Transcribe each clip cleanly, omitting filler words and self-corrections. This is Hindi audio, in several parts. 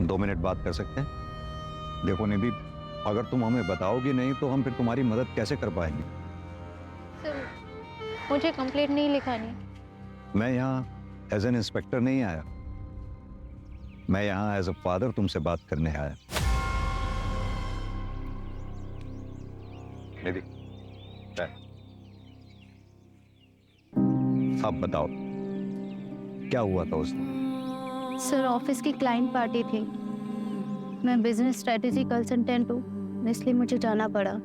2 मिनट बात कर सकते हैं? देखो निधि, अगर तुम हमें बताओगी नहीं तो हम फिर तुम्हारी मदद कैसे कर पाएंगे? सर, मुझे कंप्लेंट नहीं लिखानी। मैं यहाँ एज एन इंस्पेक्टर नहीं आया, मैं यहाँ एज अ फादर तुमसे बात करने आया। निधि, अब बताओ क्या हुआ था उस दिन? सर, ऑफिस की क्लाइंट पार्टी थी। मैं बिजनेस स्ट्रेटेजी कंसल्टेंट हूँ, इसलिए मुझे जाना पड़ा।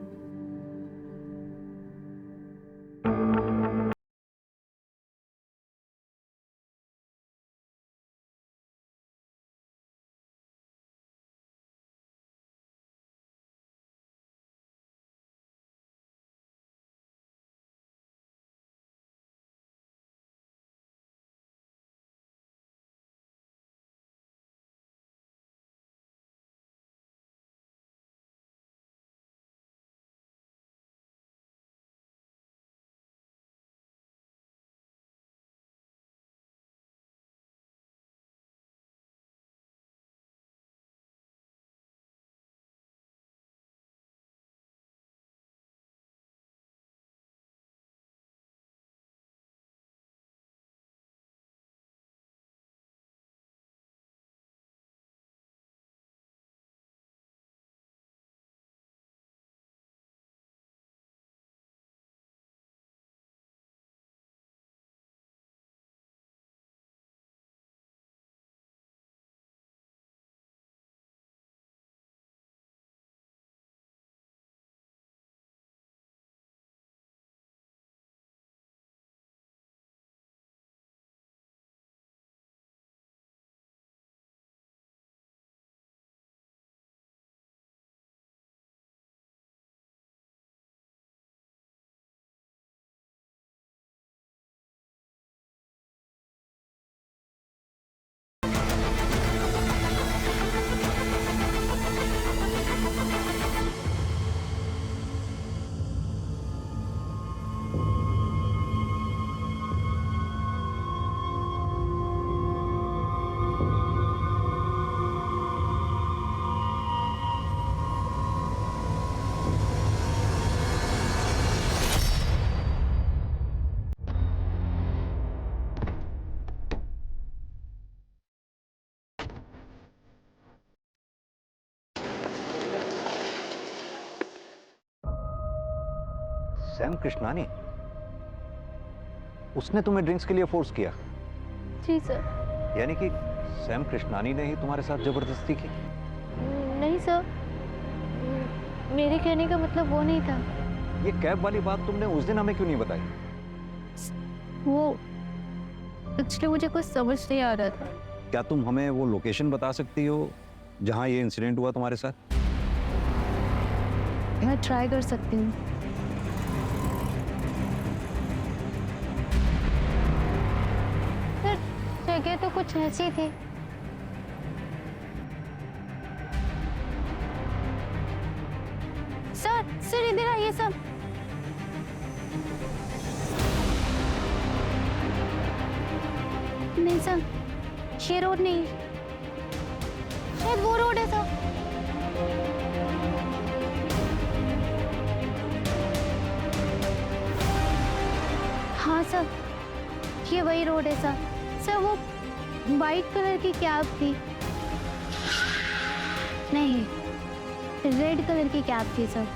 सैम कृष्णानी, उसने तुम्हें ड्रिंक्स के लिए फोर्स किया? जी सर। यानी कि सैम कृष्णानी ने ही तुम्हारे साथ जबरदस्ती की? नहीं सर, मेरे कहने का मतलब वो नहीं था। ये कैब वाली बात तुमने उस दिन हमें क्यों नहीं बताई? वो एक्चुअली मुझे कुछ समझ नहीं आ रहा था। क्या तुम हमें वो लोकेशन बता सकती हो जहां ये इंसिडेंट हुआ तुम्हारे साथ? मैं ट्राई कर सकती हूँ। सर, जगह तो कुछ ऐसी थी। सर इधर आइए सब। नहीं सर, ये रोड नहीं, शायद वो रोड है सर। हाँ सर, ये वही रोड है सर। सर, वो वाइट कलर की कैब थी। नहीं, रेड कलर की कैब थी सर।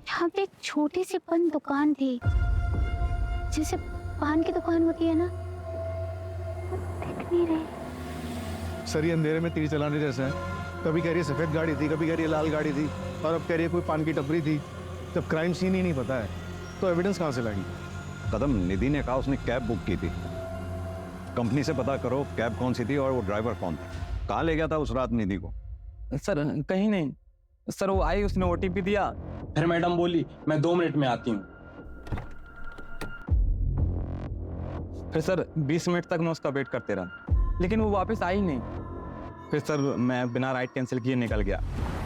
यहाँ पे एक छोटी सी बंद दुकान थी, जैसे पान की दुकान होती है ना, वो दिख नहीं रही। सर, ये अंधेरे में तीर चलाने जैसा है। कभी कह रही है सफेद गाड़ी थी, कभी कह रही है लाल गाड़ी थी, और अब कह रही है कोई पान की टपरी थी। जब क्राइम सीन ही नहीं पता है तो एविडेंस कहाँ से लाएंगे? कदम, निधि ने कहा उसने कैब बुक की थी। कंपनी से पता करो कैब कौन सी थी और वो ड्राइवर कौन था। कहाँ ले गया था उस रात निधि को? सर कहीं नहीं सर, वो आई, उसने ओटीपी दिया, फिर मैडम बोली मैं 2 मिनट में आती हूँ। फिर सर 20 मिनट तक मैं उसका वेट करते रहा, लेकिन वो वापस आई नहीं। फिर सर मैं बिना राइड कैंसिल किए निकल गया,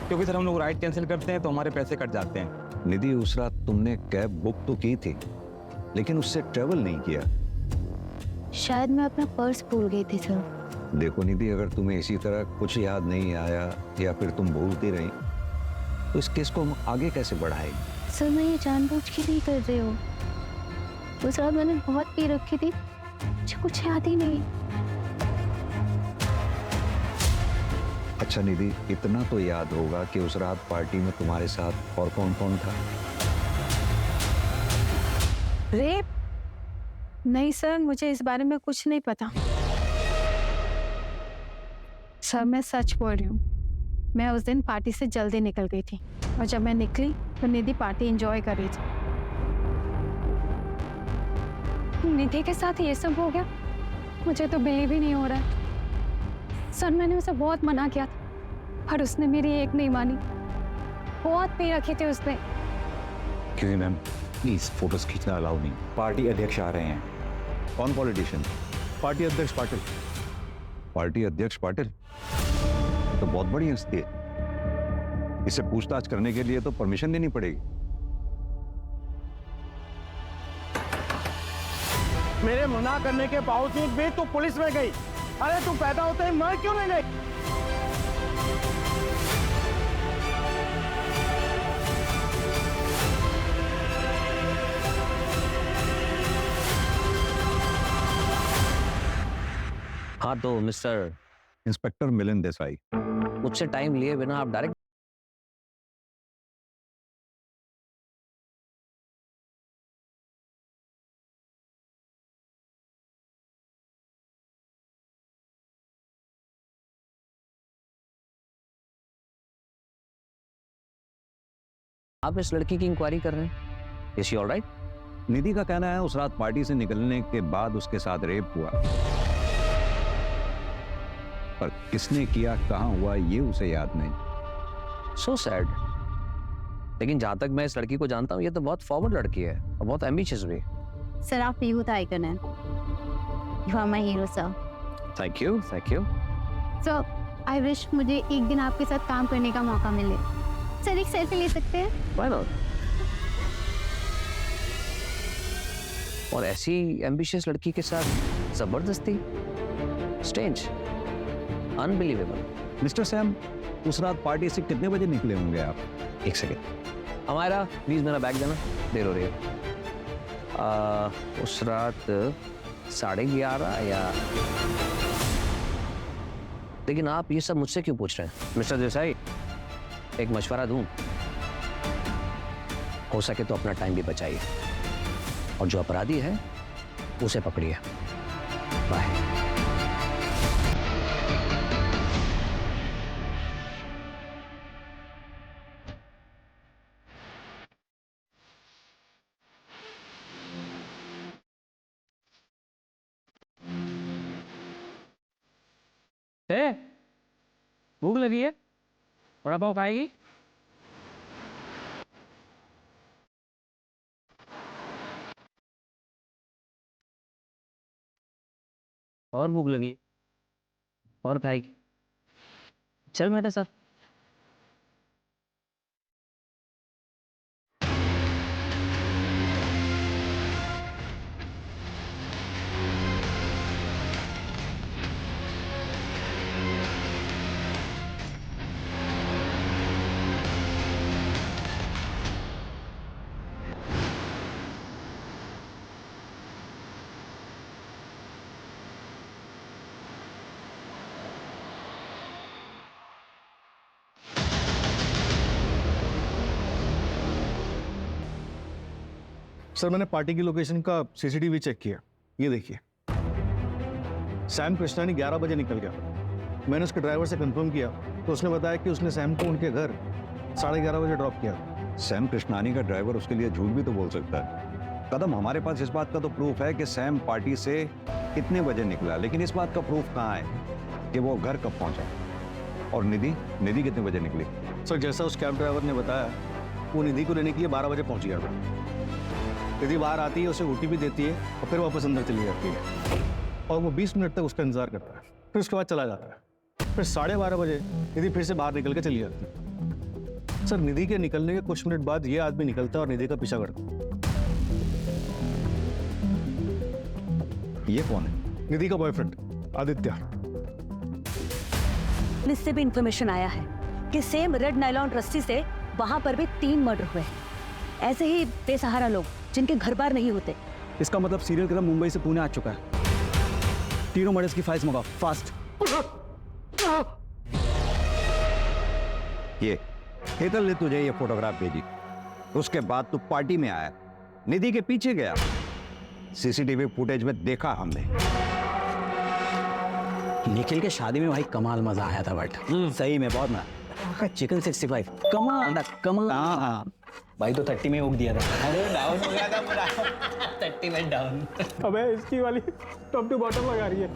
क्योंकि सर हम लोग राइड कैंसिल करते हैं तो हमारे पैसे कट जाते हैं। निधि, उस रात तुमने कैब बुक तो की थी लेकिन उससे ट्रेवल नहीं किया। शायद मैं अपना पर्स भूल गई थी सर। देखो निधि, अगर तुम्हें इसी तरह कुछ याद नहीं आया या फिर तुम भूलती रही तो इस केस को हम आगे कैसे बढ़ाएंगे? सर मैं ये जानबूझ के नहीं कर रही हूँ। उस रात मैंने बहुत पी रखी थी, मुझे कुछ याद ही नहीं। अच्छा निधि, इतना तो याद होगा कि उस रात पार्टी में तुम्हारे साथ और कौन कौन था? रेप? नहीं सर, मुझे इस बारे में कुछ नहीं पता। सर मैं सच बोल रही हूँ, मैं उस दिन पार्टी से जल्दी निकल गई थी और जब मैं निकली तो निधि पार्टी एंजॉय कर रही थी। निधि के साथ ये सब हो गया? मुझे तो बिलीव ही नहीं हो रहा है। सर मैंने उसे बहुत मना किया था पर उसने मेरी एक नहीं मानी। बहुत पी रखी थी उसने। क्यों मैम, प्लीज फोटोज खींचना अलाउ नहीं। पार्टी अध्यक्ष आ रहे हैं। कौन पॉलिटिशियन? पार्टी अध्यक्ष पाटिल। पार्टी अध्यक्ष पाटिल तो बहुत बड़ी हस्ती है, इसे पूछताछ करने के लिए तो परमिशन देनी पड़ेगी। मेरे मना करने के बावजूद भी तू पुलिस में गई। अरे तू पैदा होते ही मर क्यों नहीं गई? हाँ तो मिस्टर, इंस्पेक्टर मिलिंद देसाई। मुझसे टाइम लिए बिना आप डायरेक्ट आप इस लड़की की इंक्वायरी कर रहे हैं? Is she alright? निधि का कहना है उस रात पार्टी से निकलने के बाद उसके साथ रेप हुआ, पर किसने किया, कहां हुआ, ये उसे याद नहीं। So sad. लेकिन जहां तक मैं इस लड़की को जानता हूँ, ये तो बहुत फॉरवर्ड लड़की है और बहुत एम्बिशियस भी। सर आप यूथ आइकन हैं। You are my hero sir. Thank you, thank you. Sir I wish मुझे एक दिन आपके साथ काम करने का मौका मिले। सर एक सेल्फी ले सकते हैं? Why not? और ऐसी एम्बिशियस लड़की के साथ जबरदस्ती? Strange, unbelievable. मिस्टर सैम, उस रात पार्टी से कितने बजे निकले होंगे आप? एक सेकेंड, हमारा प्लीज मेरा बैग देना, देर हो रही है। उस रात 11:30 या, लेकिन आप ये सब मुझसे क्यों पूछ रहे हैं? मिस्टर देसाई, एक मशवरा दूं, हो सके तो अपना टाइम भी बचाइए और जो अपराधी है उसे पकड़िए। बाय। भूख लगी है? वड़ा पाव खाएगी? और भूख लगी और खाएगी? चल मेरे साथ। सर मैंने पार्टी की लोकेशन का सीसीटीवी चेक किया, ये देखिए। सैम कृष्णानी 11 बजे निकल गया। मैंने उसके ड्राइवर से कंफर्म किया तो उसने बताया कि उसने सैम को उनके घर 11:30 बजे ड्रॉप किया। सैम कृष्णानी का ड्राइवर उसके लिए झूठ भी तो बोल सकता है। कदम, हमारे पास इस बात का तो प्रूफ है कि सैम पार्टी से कितने बजे निकला, लेकिन इस बात का प्रूफ कहाँ है कि वो घर कब पहुंचा? और निधि कितने बजे निकली? सर जैसा उस कैब ड्राइवर ने बताया, वो निधि को लेने के लिए 12 बजे पहुंच गया था। निधि बाहर आती है, उसे रोटी भी देती है और फिर वापस अंदर चली जाती है और वो 20 मिनट तक उसका इंतजार करता है, फिर उसके बाद चला जाता है। फिर 12:30 बजे निधि फिर से बाहर निकल के चली जाती है। सर निधि के निकलने के कुछ मिनट बाद ये आदमी निकलता है और निधि का पीछा करता है। ये कौन है? निधि का बॉयफ्रेंड आदित्य। पुलिस से भी इंफॉर्मेशन आया है कि सेम रेड नायलॉन रस्सी से वहां पर भी 3 मर्डर हुए हैं। ऐसे ही बेसहारा लोग जिनके घर बार नहीं होते। इसका मतलब सीरियल किलर मुंबई से पुणे आ चुका है। तीनों मर्डर्स की फाइल्स मंगाओ फास्ट। ये हेतल ने तुझे ये फोटोग्राफ भेजी, उसके बाद तू पार्टी में आया, निधि के पीछे गया, सीसीटीवी फुटेज में देखा हमने। निखिल के शादी में भाई कमाल मजा आया था, बट सही में बहुत मजा। चिकन 65 कमाल कमाल। हाँ भाई तो 30 में उग दिया था। अरे डाउन हो गया था पूरा 30 में डाउन। अबे इसकी वाली टॉप टू बॉटम लगा रही है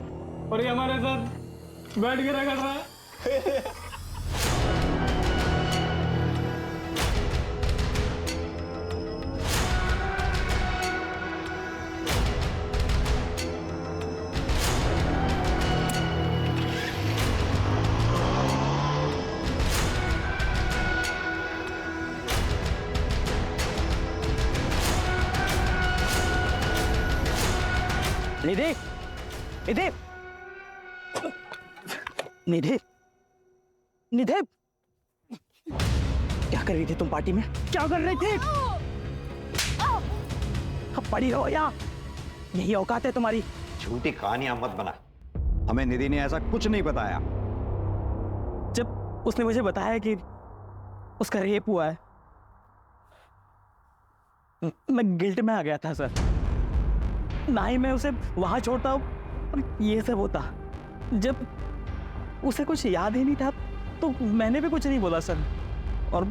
और ये हमारे साथ बैठ के रगड़ रहा है। निधि निधि निधि निधि क्या कर रही थी तुम पार्टी में? क्या कर रही थी? अब पड़ी रहो यहाँ, यही औकात है तुम्हारी। झूठी कहानियां मत बना, हमें निधि ने ऐसा कुछ नहीं बताया। जब उसने मुझे बताया कि उसका रेप हुआ है, मैं गिल्ट में आ गया था सर। ना ही मैं उसे वहां छोड़ता हूँ और ये सब होता। जब उसे कुछ याद ही नहीं था तो मैंने भी कुछ नहीं बोला सर, और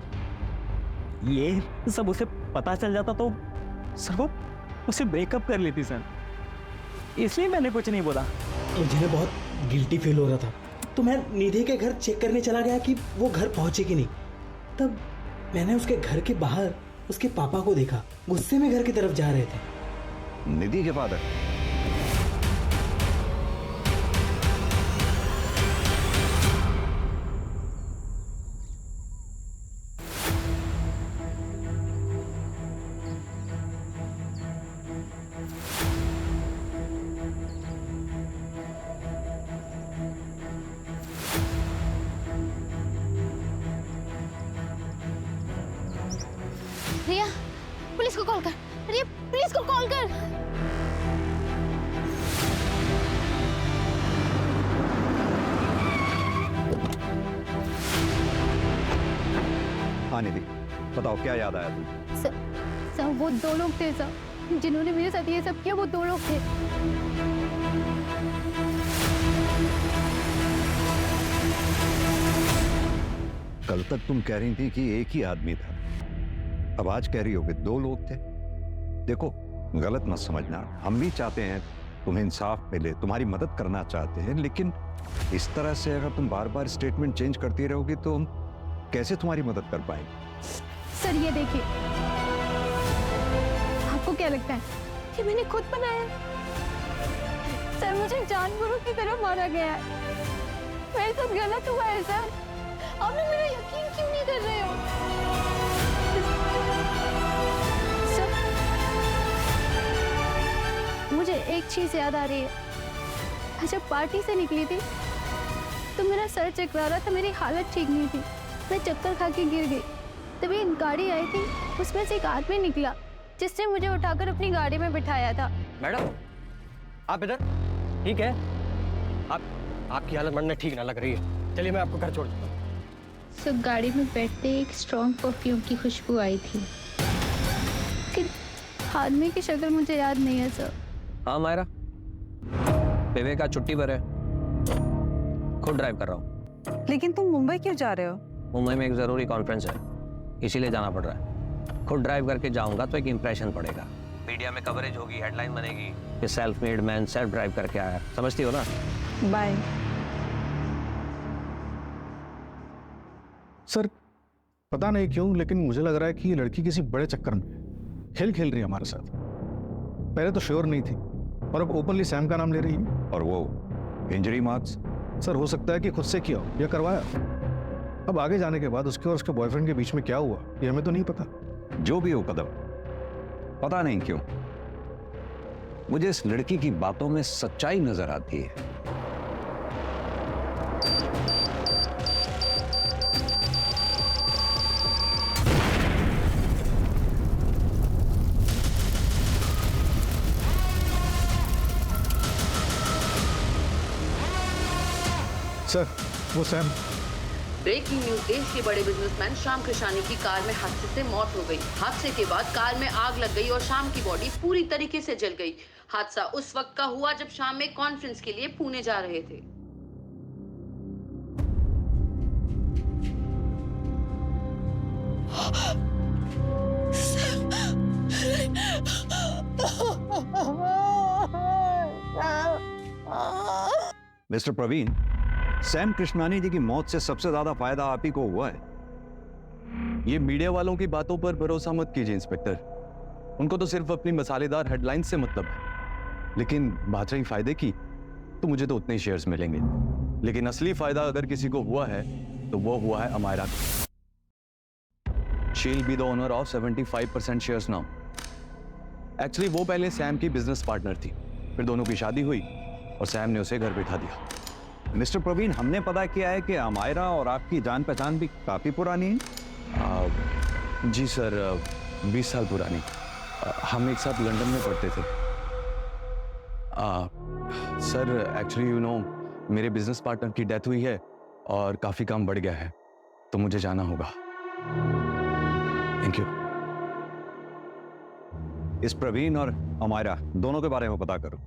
ये सब उसे पता चल जाता तो सर वो उसे ब्रेकअप कर लेती सर, इसलिए मैंने कुछ नहीं बोला। मुझे ना बहुत गिल्टी फील हो रहा था, तो मैं निधि के घर चेक करने चला गया कि वो घर पहुंचे कि नहीं। तब मैंने उसके घर के बाहर उसके पापा को देखा, गुस्से में घर की तरफ जा रहे थे। निधि के फादर? रिया, पुलिस को कॉल कर। रिया, पुलिस को कॉल कर। हाँ निधि, बताओ क्या याद आया तुम? सर वो 2 लोग थे सर, जिन्होंने मेरे साथ ये सब किया। वो 2 लोग थे। कल तक तुम कह रही थी कि एक ही आदमी था, अब आज कह रही हो कि 2 लोग थे। देखो गलत मत समझना, हम भी चाहते हैं तुम्हें इंसाफ मिले, तुम्हारी मदद करना चाहते हैं, लेकिन इस तरह से अगर तुम बार बार स्टेटमेंट चेंज करती रहोगी तो हम कैसे तुम्हारी मदद कर पाएंगे? सर ये देखिए, आपको क्या लगता है कि मैंने खुद बनाया? सर मुझे जानवरों की तरह मारा गया है, मेरे साथ गलत हुआ है सर। आप लोग मेरा यकीन क्यों नहीं कर रहे हो? सर मुझे एक चीज याद आ रही है, मैं जब पार्टी से निकली थी तो मेरा सर चकरा रहा था, मेरी हालत ठीक नहीं थी, मैं चक्कर खा के गिर गई। तभी एक गाड़ी आई थी, उसमें से एक आदमी निकला जिसने मुझे उठाकर अपनी गाड़ी में बिठाया था। मैडम आप इधर? ठीक है, आपकी हालत मरने ठीक ना लग रही है, चलिए मैं आपको घर छोड़ दूंगा। सो गाड़ी में बैठते एक स्ट्रॉन्ग परफ्यूम की खुशबू आई थी, लेकिन आदमी की शक्ल मुझे याद नहीं है सर। हाँ मायरा, विवेक का छुट्टी पर है, खुद ड्राइव कर रहा हूँ। लेकिन तुम मुंबई क्यों जा रहे हो? मुंबई में एक जरूरी कॉन्फ्रेंस है, इसीलिए जाना पड़ रहा है। खुद ड्राइव करके जाऊंगा तो एक इंप्रेशन पड़ेगा, मीडिया में कवरेज होगी, हेडलाइन बनेगी कि self made man self drive करके आया, समझती हो ना? बाय। सर पता नहीं क्यों, लेकिन मुझे लग रहा है कि ये लड़की किसी बड़े चक्कर में खेल खेल रही है हमारे साथ। पहले तो श्योर नहीं थी और अब ओपनली सैम का नाम ले रही है। और वो इंजरी मार्क्स? सर हो सकता है कि खुद से किया हो या करवाया। अब आगे जाने के बाद उसके और उसके बॉयफ्रेंड के बीच में क्या हुआ ये हमें तो नहीं पता। जो भी हो कदम, पता नहीं क्यों मुझे इस लड़की की बातों में सच्चाई नजर आती है। सर वो सैम। ब्रेकिंग न्यूज, देश के बड़े बिजनेसमैन श्याम कृष्णानी की कार में हादसे से मौत हो गई। हादसे के बाद कार में आग लग गई और श्याम की बॉडी पूरी तरीके से जल गई। हादसा उस वक्त का हुआ जब श्याम एक कॉन्फ्रेंस के लिए पुणे जा रहे थे। मिस्टर प्रवीण, सैम कृष्णानी जी की मौत से सबसे ज्यादा फायदा आप ही को हुआ है। ये मीडिया वालों की बातों पर भरोसा मत कीजिए इंस्पेक्टर। उनको तो सिर्फ अपनी मसालेदार हेडलाइन से मतलब है। लेकिन बात रही फायदे की, तो मुझे तो उतने ही शेयर्स मिलेंगे। लेकिन असली फायदा अगर किसी को हुआ है तो वो हुआ है अमायरा को। She will be the owner of 75% shares now. Actually वो पहले सैम की बिजनेस पार्टनर थी, फिर दोनों की शादी हुई और सैम ने उसे घर बिठा दिया। मिस्टर प्रवीण, हमने पता किया है कि अमायरा और आपकी जान पहचान भी काफी पुरानी है। जी सर, 20 साल पुरानी। हम एक साथ लंदन में पढ़ते थे। सर एक्चुअली यू नो मेरे बिजनेस पार्टनर की डेथ हुई है और काफी काम बढ़ गया है, तो मुझे जाना होगा। Thank you. इस प्रवीण और अमायरा दोनों के बारे में पता करो।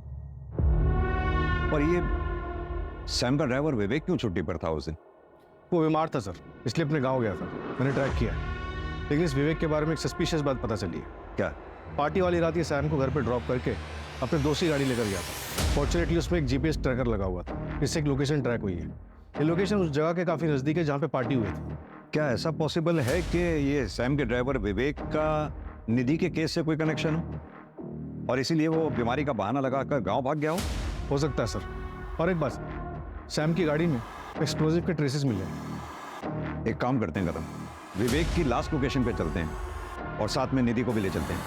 और ये सैम का ड्राइवर विवेक क्यों छुट्टी पर था उस दिन? वो बीमार था सर, इसलिए अपने गांव गया था। मैंने ट्रैक किया, लेकिन इस विवेक के बारे में एक सस्पिशियस बात पता चली है। क्या? पार्टी वाली रात ये सैम को घर पे ड्रॉप करके अपने दोस्त की गाड़ी लेकर गया था। फॉर्चुनेटली उसमें एक जीपीएस ट्रैकर लगा हुआ था, इससे एक लोकेशन ट्रैक हुई है। ये लोकेशन उस जगह के काफी नजदीक है जहाँ पे पार्टी हुई थी। क्या ऐसा पॉसिबल है कि ये सैम के ड्राइवर विवेक का निधि के केस से कोई कनेक्शन हो और इसीलिए वो बीमारी का बहाना लगाकर गांव भाग गया हो सकता है सर। और एक बात, सैम की गाड़ी में एक्सप्लोजिव के ट्रेसेस मिले हैं। एक काम करते हैं कदम, विवेक की लास्ट लोकेशन पे चलते हैं और साथ में निधि को भी ले चलते हैं।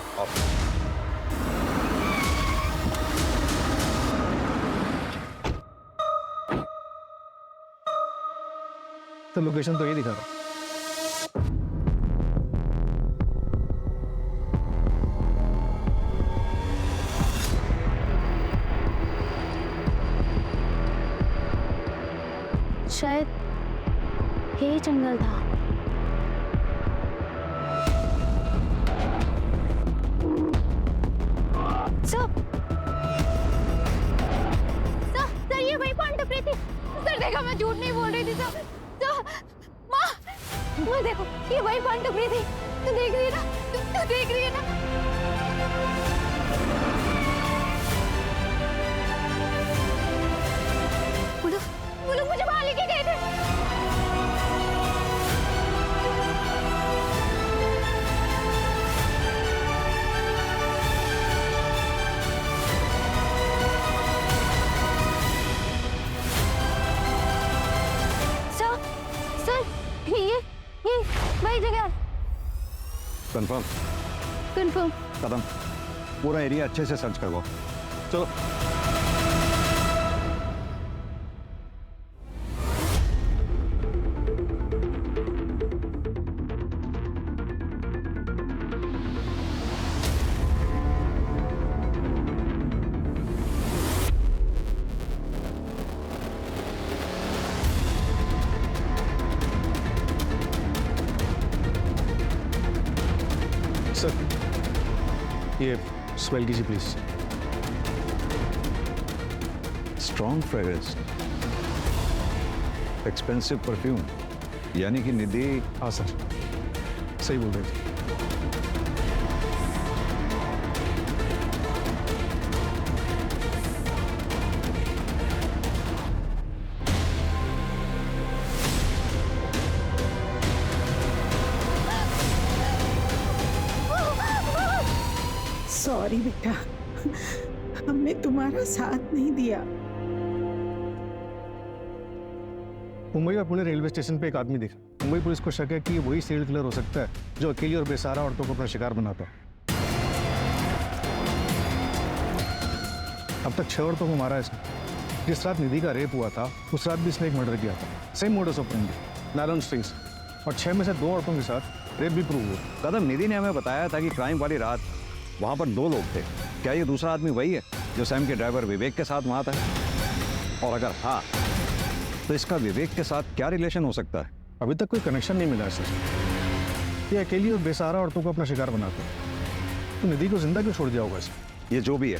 तो लोकेशन तो ये दिखा रहा। शायद यही जंगल था। सर ये वही पॉइंट टपरी थी। सर देखा, मैं झूठ नहीं बोल रही थी सर। माँ देखो, ये वही पॉइंट टपरी थी। तू देख रही है ना? तू देख रही है ना? वो लोग मुझे बाहर लेके गए थे। सर ये वही जगह। कंफर्म? कंफर्म। कदम, पूरा एरिया अच्छे से सर्च करवाओ। चलो। सर ये स्मेल कीजिए please. Strong fragrance, expensive perfume, यानी कि निधि। हाँ सर, सही बोल रहे थे। सॉरी बेटा, हमने तुम्हारा साथ नहीं दिया। मुंबई में पुणे रेलवे स्टेशन पे एक आदमी दिखा। मुंबई पुलिस को शक है कि वही सीरियल किलर हो सकता है जो अकेली और बेसहारा औरतों को अपना शिकार बनाता है। अब तक 6 औरतों को मारा है इसने। जिस रात निधि का रेप हुआ था उस रात भी इसने एक मर्डर किया था, same modus operandi, nylon strings, और 6 में से 2 औरतों के साथ रेप भी प्रूव हुआ। कदम, निधि ने हमें बताया था कि क्राइम वाली रात वहाँ पर 2 लोग थे। क्या ये दूसरा आदमी वही है जो सैम के ड्राइवर विवेक के साथ वहाँ था? और अगर हाँ, तो इसका विवेक के साथ क्या रिलेशन हो सकता है? अभी तक कोई कनेक्शन नहीं मिला इससे। ये अकेली और बेसहारा औरतों को अपना शिकार बनाते हैं। तो निधि को जिंदा क्यों छोड़ दिया होगा इसने? ये जो भी है,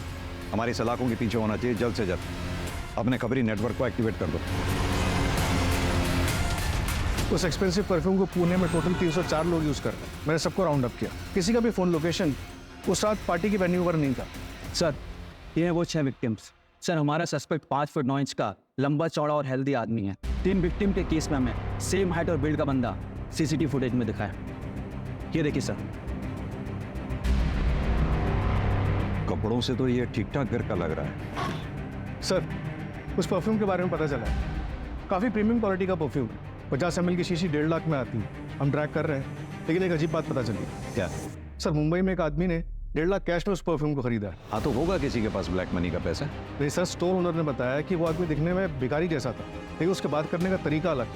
हमारी सलाखों के पीछे होना चाहिए जल्द से जल्द। अपने खबरी नेटवर्क को एक्टिवेट कर दो। उस एक्सपेंसिव परफ्यूम को पुणे में टोटल 304 लोग यूज कर रहे हैं। मैंने सबको राउंड अप किया। किसी का भी फोन लोकेशन उस रात पार्टी की वेन्यू पर नहीं था। सर ये हैं वो 6 विक्टिम्स। सर हमारा सस्पेक्ट 5 फुट 9 इंच का लंबा चौड़ा और हेल्दी आदमी है। 3 विक्टिम के केस में हमें सेम हाइट और बिल्ड का बंदा सीसीटीवी फुटेज में दिखा है। ये देखिए सर। कपड़ों से तो ये ठीक ठाक घर का लग रहा है। सर उस परफ्यूम के बारे में पता चला है, काफ़ी प्रीमियम क्वालिटी का परफ्यूम, 50 ml की शीशी 1.5 लाख में आती है। हम ट्रैक कर रहे हैं, लेकिन एक अजीब बात पता चली। क्या? सर मुंबई में एक आदमी ने 1.5 लाख कैश में उस परफ्यूम को खरीदा है। हाँ, तो होगा किसी के पास ब्लैक मनी का पैसा। रिसर्च स्टोर ओनर ने बताया कि वो आदमी दिखने में भिखारी जैसा था, लेकिन उसके बात करने का तरीका अलग।